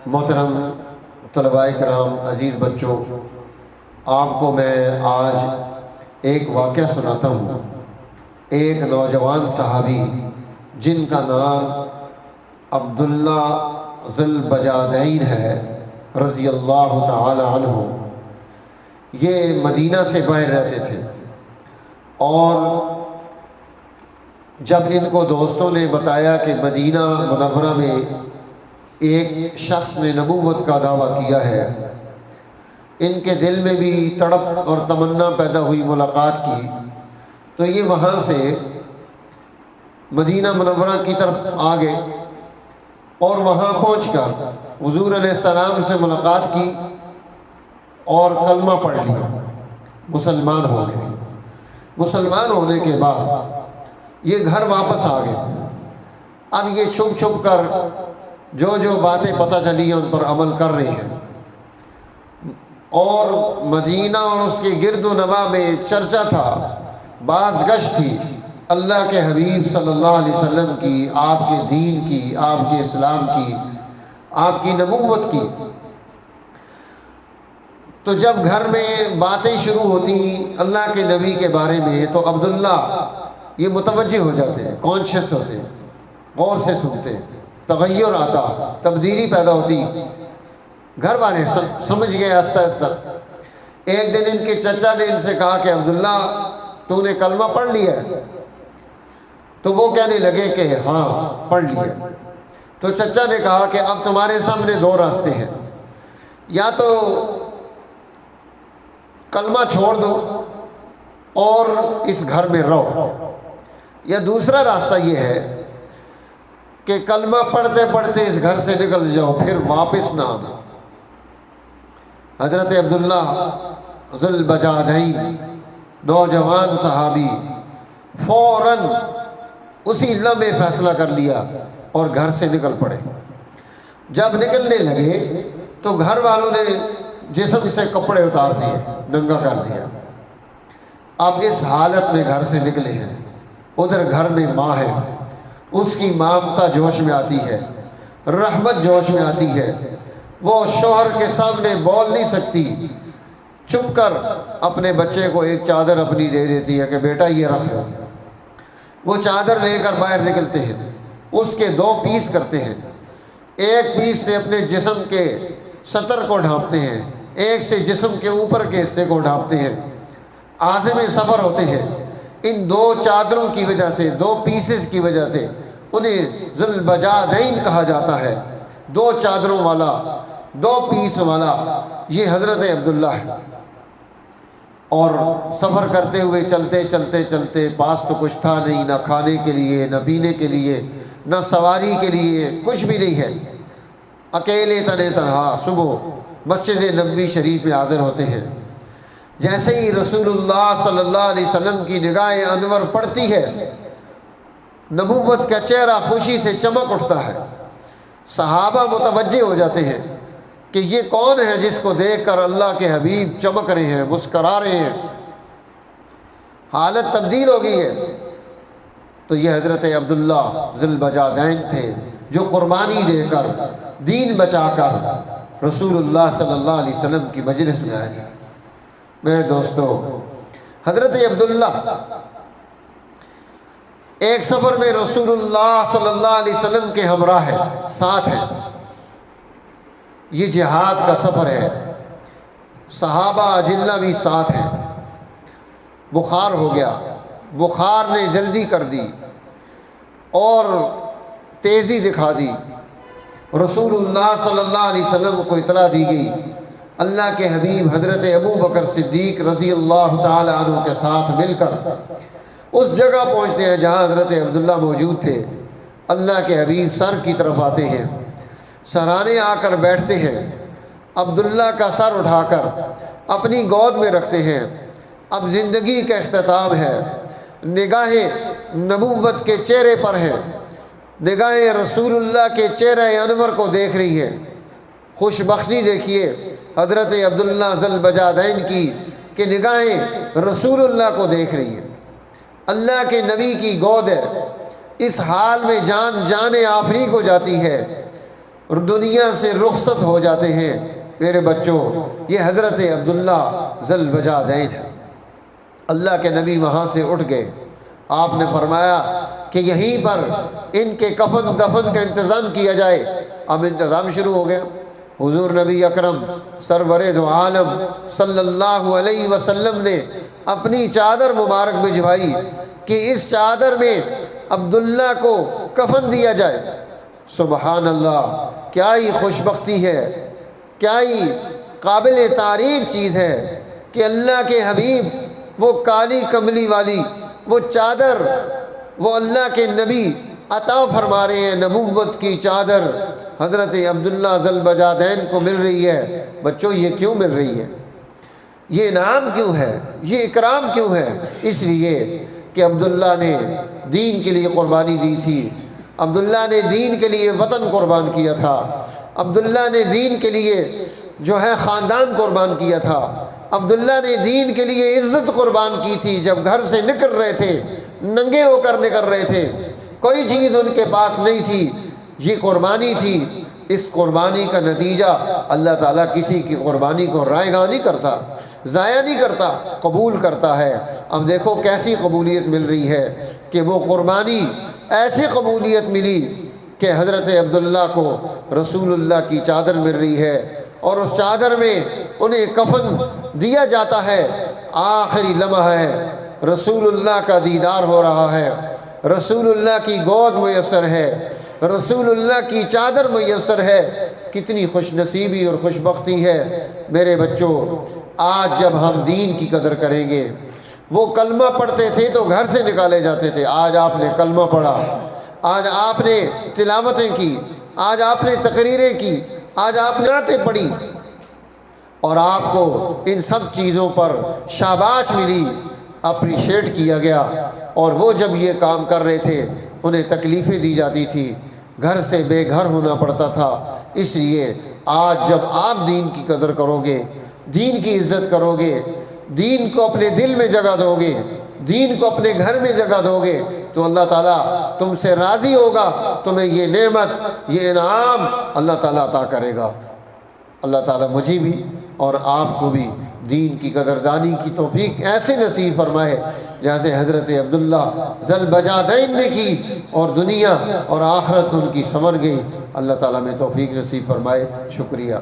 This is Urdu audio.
محترم طلباء کرام، عزیز بچوں، آپ کو میں آج ایک واقعہ سناتا ہوں۔ ایک نوجوان صحابی جن کا نام عبداللہ ذی البجادین ہے رضی اللہ تعالی عنہ، یہ مدینہ سے باہر رہتے تھے، اور جب ان کو دوستوں نے بتایا کہ مدینہ منورہ میں ایک شخص نے نبوت کا دعویٰ کیا ہے، ان کے دل میں بھی تڑپ اور تمنا پیدا ہوئی ملاقات کی، تو یہ وہاں سے مدینہ منورہ کی طرف آگے اور وہاں پہنچ کر حضور علیہ السلام سے ملاقات کی اور کلمہ پڑھ لیا، مسلمان ہو گئے۔ مسلمان ہونے کے بعد یہ گھر واپس آ گئے۔ اب یہ چھپ چھپ کر جو باتیں پتہ چلی ہیں ان پر عمل کر رہے ہیں، اور مدینہ اور اس کے گرد و نواح میں چرچا تھا، باز گشت تھی اللہ کے حبیب صلی اللہ علیہ وسلم کی، آپ کے دین کی، آپ کے اسلام کی، آپ کی نبوت کی۔ تو جب گھر میں باتیں شروع ہوتی اللہ کے نبی کے بارے میں تو عبداللہ یہ متوجہ ہو جاتے، کانشیس ہوتے، غور سے سنتے، تغیر آتا، تبدیلی پیدا ہوتی۔ گھر والے سمجھ گئے آہستہ آہستہ۔ ایک دن ان کے چچا نے ان سے کہا کہ عبداللہ تو نے کلمہ پڑھ لیا ہے؟ تو وہ کہنے لگے کہ ہاں پڑھ لیا۔ تو چچا نے کہا کہ اب تمہارے سامنے دو راستے ہیں، یا تو کلمہ چھوڑ دو اور اس گھر میں رہو، یا دوسرا راستہ یہ ہے کہ کلمہ پڑھتے پڑھتے اس گھر سے نکل جاؤ، پھر واپس نہ آنا۔ حضرت عبداللہ ذی البجادین نوجوان صحابی فوراً اسی لمحے فیصلہ کر لیا اور گھر سے نکل پڑے۔ جب نکلنے لگے تو گھر والوں نے جسم سے کپڑے اتار دیے، ننگا کر دیا۔ اب اس حالت میں گھر سے نکلے ہیں، ادھر گھر میں ماں ہے، اس کی مامتا جوش میں آتی ہے، رحمت جوش میں آتی ہے، وہ شوہر کے سامنے بول نہیں سکتی، چھپ کر اپنے بچے کو ایک چادر اپنی دے دیتی ہے کہ بیٹا یہ رکھ لو۔ وہ چادر لے کر باہر نکلتے ہیں، اس کے دو پیس کرتے ہیں، ایک پیس سے اپنے جسم کے سطر کو ڈھانپتے ہیں، ایک سے جسم کے اوپر کے حصے کو ڈھانپتے ہیں، عازم سفر ہوتے ہیں۔ ان دو چادروں کی وجہ سے، دو پیسز کی وجہ سے انہیں ذی البجادین کہا جاتا ہے، دو چادروں والا، دو پیس والا۔ یہ حضرت عبداللہ ہے، اور سفر کرتے ہوئے چلتے چلتے چلتے، پاس تو کچھ تھا نہیں، نہ کھانے کے لیے، نہ پینے کے لیے، نہ سواری کے لیے، کچھ بھی نہیں ہے۔ اکیلے تنے تنہا صبح مسجد نبوی شریف میں حاضر ہوتے ہیں۔ جیسے ہی رسول اللہ صلی اللہ علیہ وسلم کی نگاہ انور پڑتی ہے، نبوت کا چہرہ خوشی سے چمک اٹھتا ہے۔ صحابہ متوجہ ہو جاتے ہیں کہ یہ کون ہے جس کو دیکھ کر اللہ کے حبیب چمک رہے ہیں، مسکرا رہے ہیں، حالت تبدیل ہو گئی ہے۔ تو یہ حضرت عبداللہ ذی البجادین تھے جو قربانی دے کر، دین بچا کر رسول اللہ صلی اللہ علیہ وسلم کی مجلس میں آئے تھے۔ میرے دوستو، حضرت عبداللہ ایک سفر میں رسول اللہ صلی اللہ علیہ وسلم کے ہمراہ ہے، ساتھ ہیں۔ یہ جہاد کا سفر ہے، صحابہ اجلہ بھی ساتھ ہیں۔ بخار ہو گیا، بخار نے جلدی کر دی اور تیزی دکھا دی۔ رسول اللہ صلی اللہ علیہ وسلم کو اطلاع دی گئی۔ اللہ کے حبیب حضرت ابو بکر صدیق رضی اللہ تعالی عنہ کے ساتھ مل کر اس جگہ پہنچتے ہیں جہاں حضرت عبداللہ موجود تھے۔ اللہ کے حبیب سر کی طرف آتے ہیں، سرانے آ کر بیٹھتے ہیں، عبداللہ کا سر اٹھا کر اپنی گود میں رکھتے ہیں۔ اب زندگی کا اختتام ہے، نگاہیں نبوت کے چہرے پر ہیں، نگاہیں رسول اللہ کے چہرہ انور کو دیکھ رہی ہیں۔ خوش بختی دیکھیے حضرت عبداللہ ذی البجادین کی کہ نگاہیں رسول اللہ کو دیکھ رہی ہیں، اللہ کے نبی کی گود ہے۔ اس حال میں جان آفری کو جاتی ہے، دنیا سے رخصت ہو جاتے ہیں۔ میرے بچوں، یہ حضرت عبداللہ ذی البجادین ہے۔ اللہ کے نبی وہاں سے اٹھ گئے، آپ نے فرمایا کہ یہیں پر ان کے کفن دفن کا انتظام کیا جائے۔ اب انتظام شروع ہو گیا۔ حضور نبی اکرم سرور دو عالم صلی اللہ علیہ وسلم نے اپنی چادر مبارک بجھوائی کہ اس چادر میں عبداللہ کو کفن دیا جائے۔ سبحان اللہ، کیا ہی خوش بختی ہے، کیا ہی قابل تعریف چیز ہے کہ اللہ کے حبیب وہ کالی کملی والی وہ چادر وہ اللہ کے نبی عطا فرما رہے ہیں۔ نبوت کی چادر حضرت عبداللہ ذی البجادین کو مل رہی ہے۔ بچوں، یہ کیوں مل رہی ہے؟ یہ انعام کیوں ہے؟ یہ اکرام کیوں ہے؟ اس لیے کہ عبداللہ نے دین کے لیے قربانی دی تھی، عبداللہ نے دین کے لیے وطن قربان کیا تھا، عبداللہ نے دین کے لیے جو ہے خاندان قربان کیا تھا، عبداللہ نے دین کے لیے عزت قربان کی تھی۔ جب گھر سے نکل رہے تھے، ننگے ہو کر نکل رہے تھے، کوئی چیز ان کے پاس نہیں تھی، یہ قربانی تھی۔ اس قربانی کا نتیجہ اللہ تعالیٰ کسی کی قربانی کو رائے گاہ نہیں کرتا، ضائع نہیں کرتا، قبول کرتا ہے۔ اب دیکھو کیسی قبولیت مل رہی ہے کہ وہ قربانی ایسی قبولیت ملی کہ حضرت عبداللہ کو رسول اللہ کی چادر مل رہی ہے، اور اس چادر میں انہیں کفن دیا جاتا ہے۔ آخری لمحہ ہے، رسول اللہ کا دیدار ہو رہا ہے، رسول اللہ کی گود میسر ہے، رسول اللہ کی چادر میسر ہے۔ کتنی خوش نصیبی اور خوش بختی ہے میرے بچوں۔ آج جب ہم دین کی قدر کریں گے، وہ کلمہ پڑھتے تھے تو گھر سے نکالے جاتے تھے، آج آپ نے کلمہ پڑھا، آج آپ نے تلاوتیں کی، آج آپ نے تقریریں کی، آج آپ نے نعتیں پڑھی، اور آپ کو ان سب چیزوں پر شاباش ملی، اپریشیٹ کیا گیا۔ اور وہ جب یہ کام کر رہے تھے انہیں تکلیفیں دی جاتی تھی، گھر سے بے گھر ہونا پڑتا تھا۔ اس لیے آج جب آپ دین کی قدر کرو گے، دین کی عزت کرو گے، دین کو اپنے دل میں جگہ دو گے، دین کو اپنے گھر میں جگہ دو گے، تو اللہ تعالیٰ تم سے راضی ہوگا، تمہیں یہ نعمت، یہ انعام اللہ تعالیٰ عطا کرے گا۔ اللہ تعالیٰ مجھے بھی اور آپ کو بھی دین کی قدردانی کی توفیق ایسے نصیب فرمائے جیسے حضرت عبداللہ ذی البجادین نے کی، اور دنیا اور آخرت ان کی سنور گئی۔ اللہ تعالیٰ میں توفیق نصیب فرمائے۔ شکریہ۔